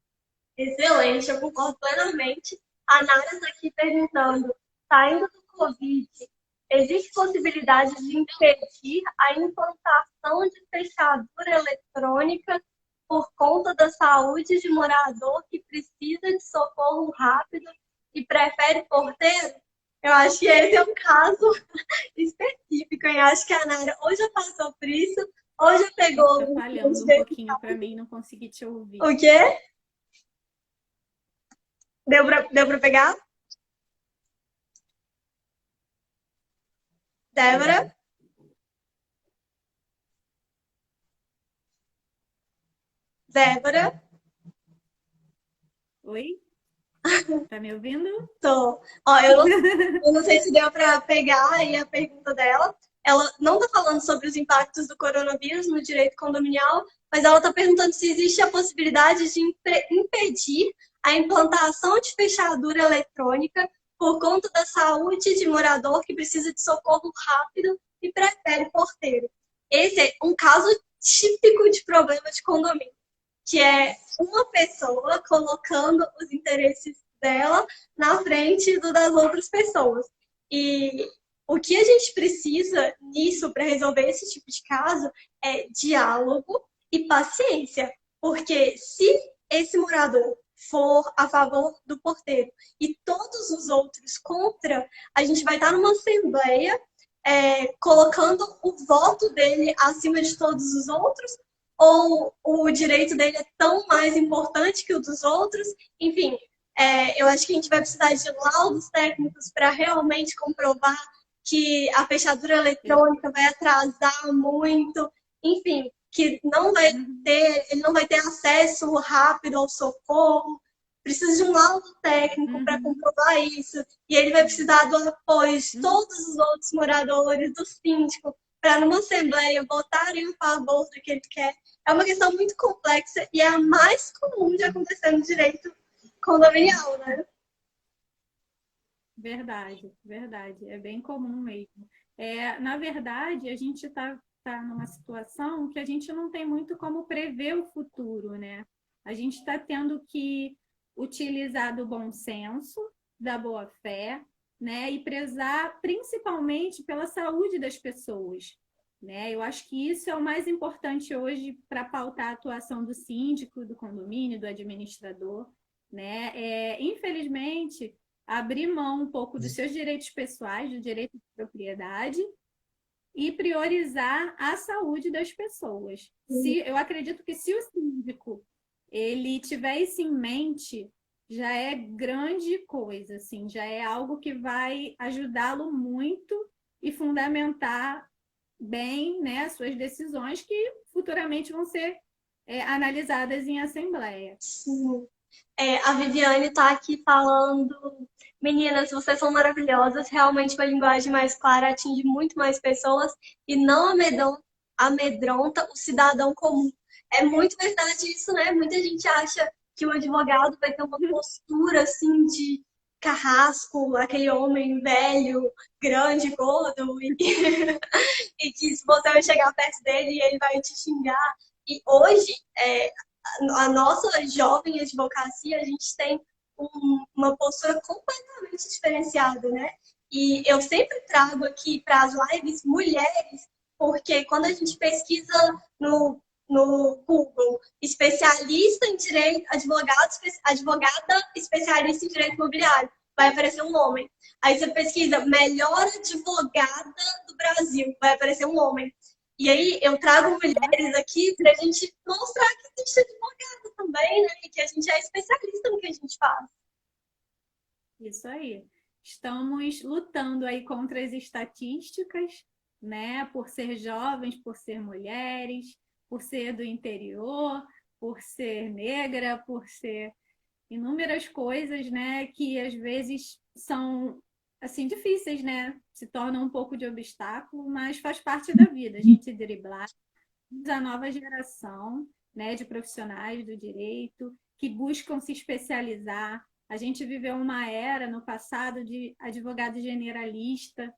Excelente, eu concordo plenamente. A Nara está aqui perguntando, saindo do Covid, existe possibilidade de impedir a implantação de fechadura eletrônica por conta da saúde de morador que precisa de socorro rápido e prefere porteiro? Eu acho que esse é um caso específico, hein? Eu acho que a Nara ou já passou por isso, ou já pegou Está um falhando um cliente pouquinho para mim, não consegui te ouvir. O quê? Deu pra pegar? Débora? Débora? Oi? Tá me ouvindo? Tô. Ó, eu não sei se deu para pegar aí a pergunta dela. Ela não está falando sobre os impactos do coronavírus no direito condominial, mas ela está perguntando se existe a possibilidade de impedir a implantação de fechadura eletrônica por conta da saúde de morador que precisa de socorro rápido e prefere porteiro. Esse é um caso típico de problema de condomínio, que é uma pessoa colocando os interesses dela na frente das outras pessoas. E o que a gente precisa nisso para resolver esse tipo de caso é diálogo e paciência. Porque se esse morador for a favor do porteiro e todos os outros contra, a gente vai estar numa assembleia colocando o voto dele acima de todos os outros, ou o direito dele é tão mais importante que o dos outros. Enfim, eu acho que a gente vai precisar de laudos técnicos para realmente comprovar que a fechadura eletrônica vai atrasar muito, enfim, que ele não vai ter acesso rápido ao socorro. Precisa de um laudo técnico para comprovar isso. E ele vai precisar do apoio de todos os outros moradores, do síndico, para numa assembleia votarem a favor do que ele quer. É uma questão muito complexa e é a mais comum de acontecer no direito condominial, né? Verdade, verdade. É bem comum mesmo. Na verdade, a gente tá numa situação que a gente não tem muito como prever o futuro, né? A gente está tendo que utilizar do bom senso, da boa fé, né? E prezar principalmente pela saúde das pessoas, né? Eu acho que isso é o mais importante hoje para pautar a atuação do síndico, do condomínio, do administrador, né? Infelizmente, abrir mão um pouco dos seus direitos pessoais, do direito de propriedade, e priorizar a saúde das pessoas. Eu acredito que se o síndico ele tiver isso em mente, já é grande coisa, assim, já é algo que vai ajudá-lo muito e fundamentar bem, né, as suas decisões que futuramente vão ser analisadas em assembleia. Sim. A Viviane está aqui falando, meninas, vocês são maravilhosas, realmente uma linguagem mais clara atinge muito mais pessoas e não amedronta o cidadão comum. É muito verdade isso, né? Muita gente acha que o advogado vai ter uma postura assim de carrasco, aquele homem velho, grande, gordo, e que se você vai chegar perto dele, ele vai te xingar. E hoje, a nossa jovem advocacia, a gente tem uma postura completamente diferenciada, né? E eu sempre trago aqui para as lives mulheres, porque quando a gente pesquisa no Google, especialista em direito, advogada especialista em direito imobiliário, vai aparecer um homem. Aí você pesquisa melhor advogada do Brasil, vai aparecer um homem. E aí eu trago mulheres aqui para a gente mostrar que existe advogada também, né? E que a gente é especialista no que a gente faz. Isso aí. Estamos lutando aí contra as estatísticas, né? Por ser jovens, por ser mulheres, por ser do interior, por ser negra, por ser inúmeras coisas, né? Que às vezes são assim difíceis, né? Se tornam um pouco de obstáculo, mas faz parte da vida. A gente driblar a nova geração, né, de profissionais do direito que buscam se especializar. A gente viveu uma era no passado de advogado generalista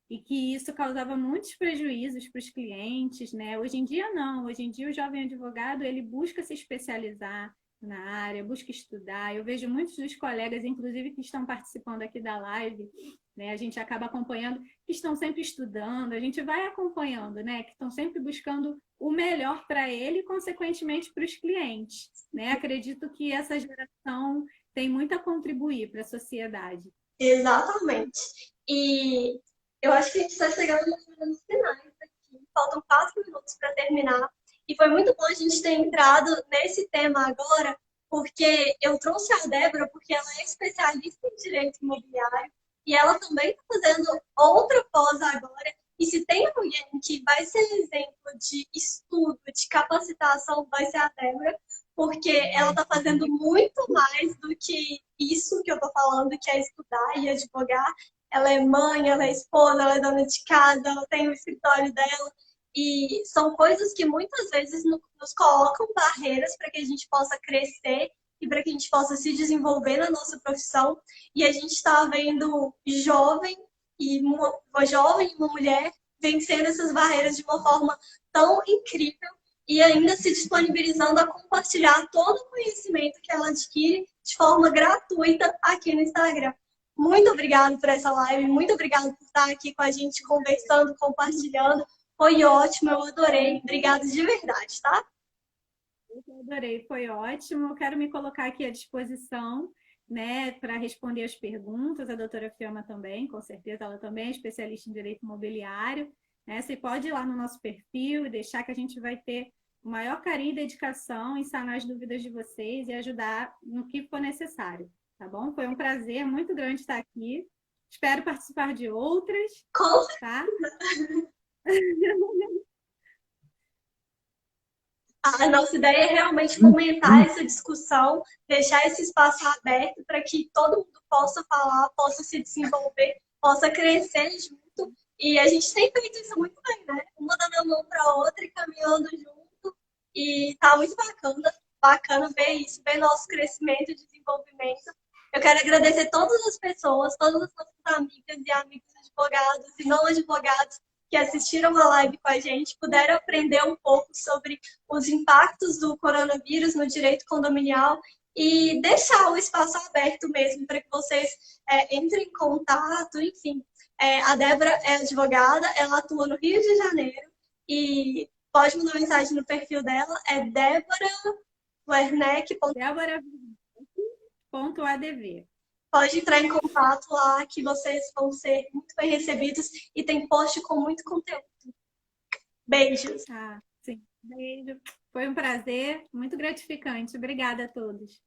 e que isso causava muitos prejuízos para os clientes, né? Hoje em dia não, hoje em dia o jovem advogado ele busca se especializar na área, busca estudar. Eu vejo muitos dos colegas, inclusive que estão participando aqui da live, né? A gente acaba acompanhando, que estão sempre estudando, a gente vai acompanhando, né? Que estão sempre buscando o melhor para ele e, consequentemente, para os clientes, né? Acredito que essa geração tem muito a contribuir para a sociedade. Exatamente. E eu acho que a gente está chegando nos finais aqui. Faltam 4 minutos para terminar. E foi muito bom a gente ter entrado nesse tema agora, porque eu trouxe a Débora, porque ela é especialista em direito imobiliário e ela também está fazendo outra pós agora. E se tem alguém que vai ser exemplo de estudo, de capacitação, vai ser a Débora, porque ela está fazendo muito mais do que isso que eu estou falando, que é estudar e advogar. Ela é mãe, ela é esposa, ela é dona de casa, ela tem o escritório dela. E são coisas que muitas vezes nos colocam barreiras para que a gente possa crescer e para que a gente possa se desenvolver na nossa profissão. E a gente está vendo uma jovem e uma mulher vencendo essas barreiras de uma forma tão incrível e ainda se disponibilizando a compartilhar todo o conhecimento que ela adquire de forma gratuita aqui no Instagram. Muito obrigada por essa live, muito obrigada por estar aqui com a gente conversando, compartilhando. Foi ótimo, eu adorei. Obrigada de verdade, tá? Eu adorei, foi ótimo. Eu quero me colocar aqui à disposição, né, para responder as perguntas. A doutora Fiamma também, com certeza, ela também é especialista em direito imobiliário. Né? Você pode ir lá no nosso perfil e deixar que a gente vai ter o maior carinho e dedicação em sanar as dúvidas de vocês e ajudar no que for necessário, tá bom? Foi um prazer muito grande estar aqui. Espero participar de outras, Com tá? A nossa ideia é realmente fomentar essa discussão, deixar esse espaço aberto para que todo mundo possa falar, possa se desenvolver, possa crescer junto. E a gente tem feito isso muito bem, né? Uma dando a mão para a outra e caminhando junto. E tá muito bacana ver isso, ver nosso crescimento e desenvolvimento. Eu quero agradecer todas as pessoas, todas as nossas amigas e amigos advogados e não advogados que assistiram a live com a gente, puderam aprender um pouco sobre os impactos do coronavírus no direito condominial e deixar o espaço aberto mesmo para que vocês entrem em contato, enfim. A Débora é advogada, ela atua no Rio de Janeiro e pode mandar mensagem no perfil dela, é Débora Débora.adv. Pode entrar em contato lá que vocês vão ser muito bem recebidos e tem post com muito conteúdo. Beijos! Tá, sim. Beijo. Foi um prazer, muito gratificante. Obrigada a todos.